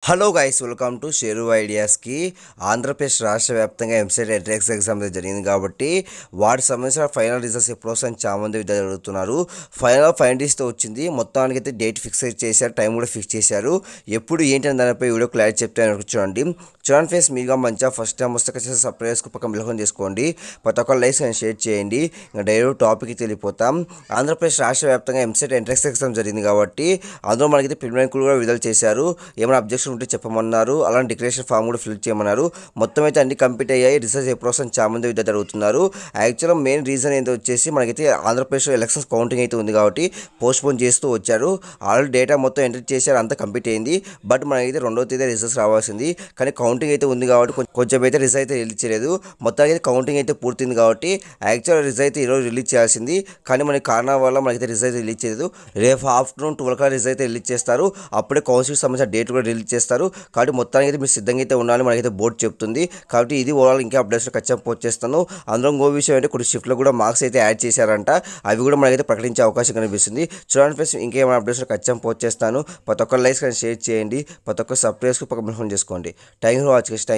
Hello guys, welcome to share ఐడియాస్కి. Andhra Pradesh రాష్ట్ర వ్యాప్తంగా EAMCET entrance exam జరిగింది కాబట్టి వాటి సంబంధించిన ఫైనల్ రిజల్ట్స్ ఎప్పుడు వస్తాయని చాలామంది విద్యార్థులు అడుగుతున్నారు. ఫైనల్ వచ్చింది. మొత్తానికి అయితే డేట్ ఫిక్స్ చేశారు, టైం కూడా ఫిక్స్ చేశారు. ఎప్పుడు ఏంటి అని దానిపై వీడియో క్లారిటీ చెప్తాను చూడండి. ఫ్రెండ్స్, మీగా మంచిగా ఫస్ట్ టైం వస్తే ఖచ్చితంగా సబ్స్క్రైబ్ పక్కన బిల్హం చేసుకోండి. ప్రతి ఒక్క లైక్స్ అండ్ షేర్ చేయండి. ఇంకా డైరెక్ట్ టాపిక్కి వెళ్ళిపోతాం. ఆంధ్రప్రదేశ్ రాష్ట్ర వ్యాప్తంగా ఎంసెట్ ఎంట్రన్స్ ఎగ్జామ్ జరిగింది కాబట్టి అందులో మనకైతే ప్రిలిమినరీ కూడా విడుదల చేశారు. ఏమైనా అబ్జెక్షన్ ఉంటే చెప్పమన్నారు. అలానే డిక్లరేషన్ ఫామ్ కూడా ఫిల్ చేయమన్నారు. మొత్తం అయితే అన్ని కంప్లీట్ అయ్యాయి. రీసెర్చ్ ఎప్పుడు వస్తుంది చాలా మంది విద్యార్థులు అడుగుతున్నారు. యాక్చువల్గా మెయిన్ రీజన్ ఏంటో వచ్చేసి మనకైతే ఆంధ్రప్రదేశ్లో ఎలక్షన్స్ కౌంటింగ్ అయితే ఉంది కాబట్టి పోస్ట్పోన్ చేస్తూ వచ్చారు. ఆల్రెడీ డేటా మొత్తం ఎంటర్ చేశారు, అంతా కంప్లీట్ అయింది. బట్ మనకైతే 2వ తేదీ రిజల్ట్స్ రావాల్సింది. కానీ కౌంటింగ్ అయితే ఉంది కాబట్టి కొంచెం అయితే రిజల్ట్ అయితే రిలీజ్ చేయలేదు. మొత్తానికి అయితే కౌంటింగ్ అయితే పూర్తింది కాబట్టి యాక్చువల్ రిజల్ట్ అయితే ఈరోజు రిలీజ్ చేయాల్సింది. కానీ మనకి కారణం వల్ల మనకైతే రిజల్ట్ రిలీజ్ చేయలేదు. రేపు ఆఫ్టర్నూన్ 12 రిజల్ట్ అయితే రిలీజ్ చేస్తారు. అప్పుడే కౌన్సిల్కి సంబంధించిన డేట్ కూడా రిలీజ్ చేస్తారు. కాబట్టి మొత్తానికి అయితే మీరు సిద్ధంగా అయితే ఉండాలి, మనకైతే బోర్డు చెప్తుంది. కాబట్టి ఇది ఓవరాల్ ఇంకా అప్డేట్స్లో ఖచ్చితంగా పోస్ట్ చేస్తాను. అందులో ఇంకో విషయం అంటే కొన్ని షిఫ్ట్లో కూడా మార్క్స్ అయితే యాడ్ చేశారంట. అవి కూడా మనకైతే ప్రకటించే అవకాశం కనిపిస్తుంది. చూడండి ఫ్రెండ్స్, ఇంకేమైనా అప్డేట్స్లో ఖచ్చితంగా పోస్ట్ చేస్తాను. ప్రతి ఒక్క లైక్స్ కానీ షేర్ చేయండి. ప్రతి ఒక్క సబ్స్క్రైబ్కి పక్కన చేసుకోండి. Thank you for watching. Thank you.